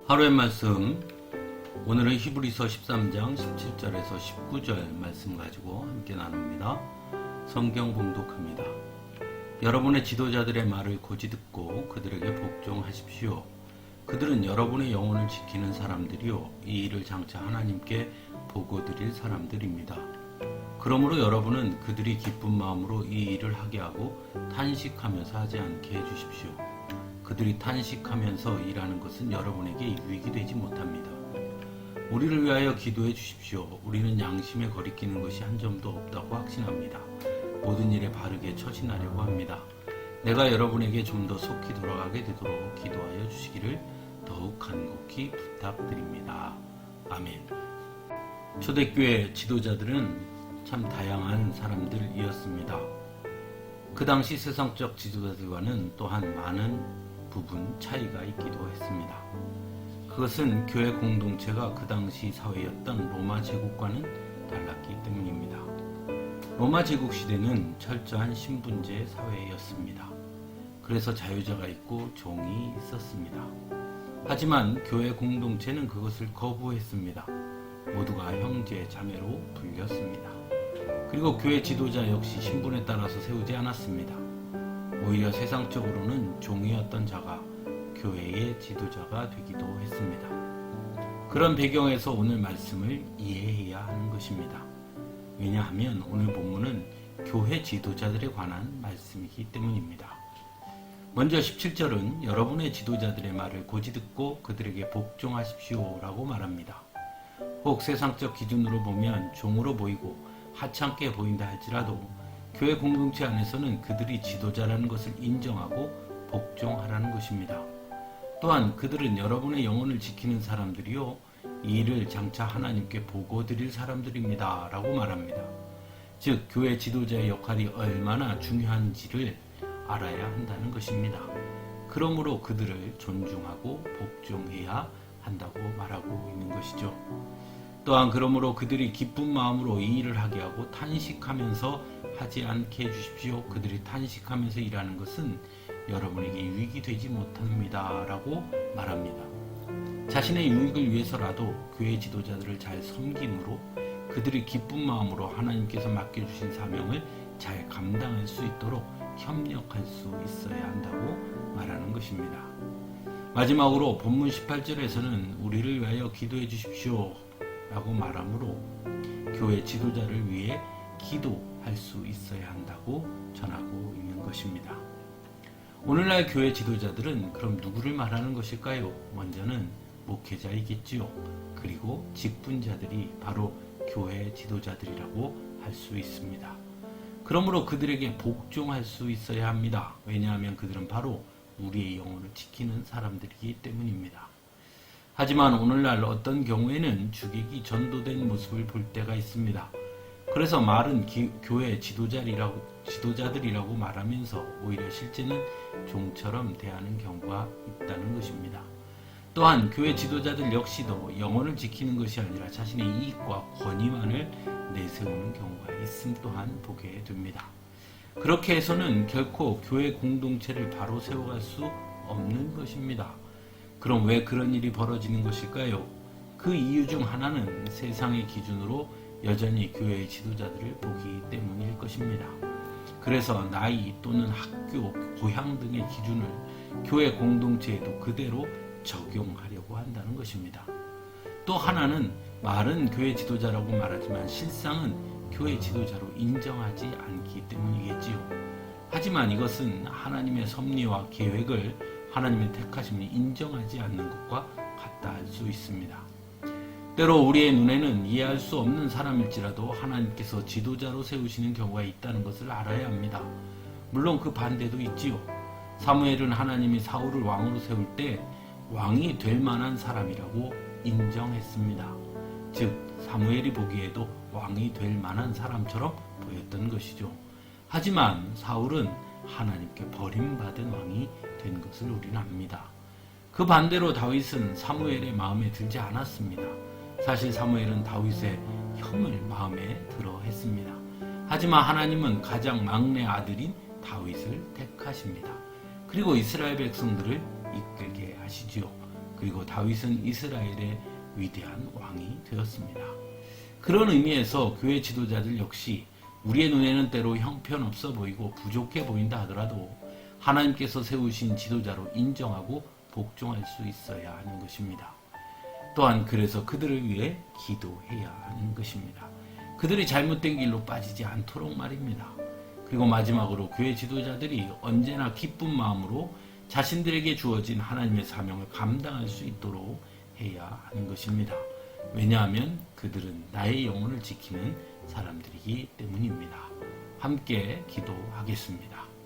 하루의 말씀, 오늘은 히브리서 13장 17절에서 19절 말씀 가지고 함께 나눕니다. 성경 봉독합니다. 여러분의 지도자들의 말을 고지 듣고 그들에게 복종하십시오. 그들은 여러분의 영혼을 지키는 사람들이요, 이 일을 장차 하나님께 보고 드릴 사람들입니다. 그러므로 여러분은 그들이 기쁜 마음으로 이 일을 하게 하고 탄식하면서 하지 않게 해주십시오. 그들이 탄식하면서 일하는 것은 여러분에게 유익이 되지 못합니다. 우리를 위하여 기도해 주십시오. 우리는 양심에 거리끼는 것이 한 점도 없다고 확신합니다. 모든 일에 바르게 처신하려고 합니다. 내가 여러분에게 좀 더 속히 돌아가게 되도록 기도하여 주시기를 더욱 간곡히 부탁드립니다. 아멘. 초대교회 지도자들은 참 다양한 사람들이었습니다. 그 당시 세상적 지도자들과는 또한 많은 부분 차이가 있기도 했습니다. 그것은 교회 공동체가 그 당시 사회였던 로마 제국과는 달랐기 때문입니다. 로마 제국 시대는 철저한 신분제 사회였습니다. 그래서 자유자가 있고 종이 있었습니다. 하지만 교회 공동체는 그것을 거부했습니다. 모두가 형제 자매로 불렸습니다. 그리고 교회 지도자 역시 신분에 따라서 세우지 않았습니다. 오히려 세상적으로는 종이었던 자가 교회의 지도자가 되기도 했습니다. 그런 배경에서 오늘 말씀을 이해해야 하는 것입니다. 왜냐하면 오늘 본문은 교회 지도자들에 관한 말씀이기 때문입니다. 먼저 17절은 여러분의 지도자들의 말을 고지 듣고 그들에게 복종하십시오 라고 말합니다. 혹 세상적 기준으로 보면 종으로 보이고 하찮게 보인다 할지라도 교회 공동체 안에서는 그들이 지도자라는 것을 인정하고 복종하라는 것입니다. 또한 그들은 여러분의 영혼을 지키는 사람들이요, 이 일을 장차 하나님께 보고 드릴 사람들입니다 라고 말합니다. 즉 교회 지도자의 역할이 얼마나 중요한지를 알아야 한다는 것입니다. 그러므로 그들을 존중하고 복종해야 한다고 말하고 있는 것이죠. 또한 그러므로 그들이 기쁜 마음으로 이 일을 하게 하고 탄식하면서 하지 않게 해주십시오. 그들이 탄식하면서 일하는 것은 여러분에게 유익이 되지 못합니다 라고 말합니다. 자신의 유익을 위해서라도 교회 지도자들을 잘 섬김으로 그들이 기쁜 마음으로 하나님께서 맡겨주신 사명을 잘 감당할 수 있도록 협력할 수 있어야 한다고 말하는 것입니다. 마지막으로 본문 18절에서는 우리를 위하여 기도해 주십시오 라고 말하므로 교회 지도자를 위해 기도할 수 있어야 한다고 전하고 있는 것입니다. 오늘날 교회 지도자들은 그럼 누구를 말하는 것일까요? 먼저는 목회자이겠지요. 그리고 직분자들이 바로 교회 지도자들이라고 할 수 있습니다. 그러므로 그들에게 복종할 수 있어야 합니다. 왜냐하면 그들은 바로 우리의 영혼을 지키는 사람들이기 때문입니다. 하지만 오늘날 어떤 경우에는 죽이기 전도된 모습을 볼 때가 있습니다. 그래서 말은 교회 지도자들이라고 말하면서 오히려 실제는 종처럼 대하는 경우가 있다는 것입니다. 또한 교회 지도자들 역시도 영혼을 지키는 것이 아니라 자신의 이익과 권위만을 내세우는 경우가 있음 또한 보게 됩니다. 그렇게 해서는 결코 교회 공동체를 바로 세워갈 수 없는 것입니다. 그럼 왜 그런 일이 벌어지는 것일까요? 그 이유 중 하나는 세상의 기준으로 여전히 교회의 지도자들을 보기 때문일 것입니다. 그래서 나이 또는 학교, 고향 등의 기준을 교회 공동체에도 그대로 적용하려고 한다는 것입니다. 또 하나는 말은 교회 지도자라고 말하지만 실상은 교회 지도자로 인정하지 않기 때문이겠지요. 하지만 이것은 하나님의 섭리와 계획을 하나님의 택하심을 인정하지 않는 것과 같다 할 수 있습니다. 때로 우리의 눈에는 이해할 수 없는 사람일지라도 하나님께서 지도자로 세우시는 경우가 있다는 것을 알아야 합니다. 물론 그 반대도 있지요. 사무엘은 하나님이 사울을 왕으로 세울 때 왕이 될 만한 사람이라고 인정했습니다. 즉 사무엘이 보기에도 왕이 될 만한 사람처럼 보였던 것이죠. 하지만 사울은 하나님께 버림받은 왕이 된 것을 우리는 압니다. 그 반대로 다윗은 사무엘의 마음에 들지 않았습니다. 사실 사무엘은 다윗의 형을 마음에 들어 했습니다. 하지만 하나님은 가장 막내 아들인 다윗을 택하십니다. 그리고 이스라엘 백성들을 이끌게 하시지요. 그리고 다윗은 이스라엘의 위대한 왕이 되었습니다. 그런 의미에서 교회 지도자들 역시 우리의 눈에는 때로 형편없어 보이고 부족해 보인다 하더라도 하나님께서 세우신 지도자로 인정하고 복종할 수 있어야 하는 것입니다. 또한 그래서 그들을 위해 기도해야 하는 것입니다. 그들이 잘못된 길로 빠지지 않도록 말입니다. 그리고 마지막으로 교회 지도자들이 언제나 기쁜 마음으로 자신들에게 주어진 하나님의 사명을 감당할 수 있도록 해야 하는 것입니다. 왜냐하면 그들은 나의 영혼을 지키는 사람들이기 때문입니다. 함께 기도하겠습니다.